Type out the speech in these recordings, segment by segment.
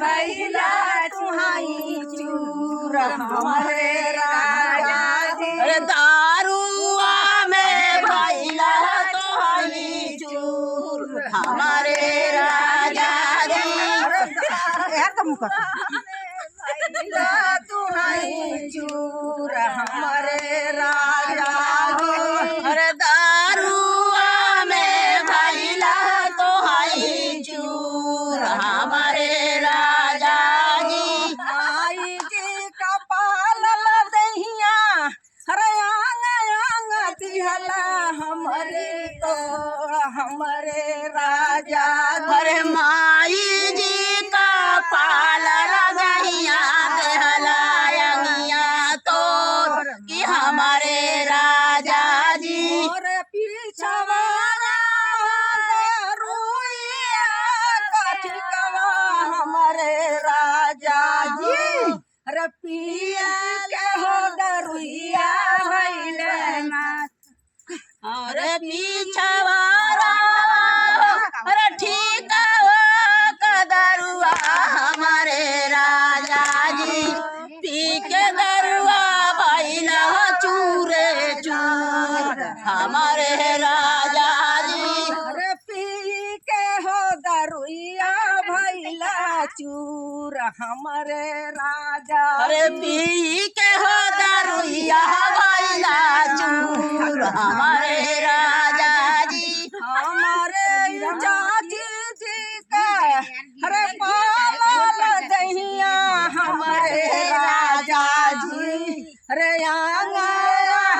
भैया तुहाई चूर हमारे राजा जी। अरे दारुआ में भैया तुहाई चूर हमारे राजा जी। भैया तुहाई चूर हमारे राजा जी। अरे दारुआ में भैया तुहाई चूर हमारे राजा जी। माई जी का पालल दहिया हरे आंग आंग दिहला हमारे तो हमारे राजा अरे माई जी का पालल दहिया देहलायंगिया तो कि हमारे राजा जी। और पीछवारा दरुइया कठिकवा हमारे राजा जी। अरे पिया के हो दरुइया भइले ना। अरे पीछवारा अरे ठीक हो कदरुआ हमारे राजा जी। पी के दरुआ भैला चूरे चूर हमारे राजा जी। अरे पी के हो दरुइया भइला चूर हमारे राजा अरे जी। पी के हो दरुइया भैला चूर हमारे राजा जी। हमारे चाची जी का हरे पालल दहिया हमारे राजा जी। हरे आंगा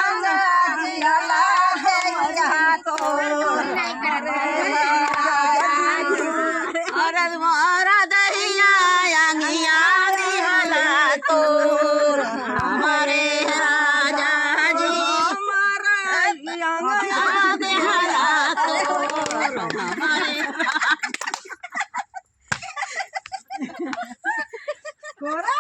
आंगा दिहला दहिया तो हमारे राजा जी। अरे मारा दहिया अंगिया दिहला तोर हमारे राजा जी। हमारा अंगिया दिहला तोर हमारे कोरा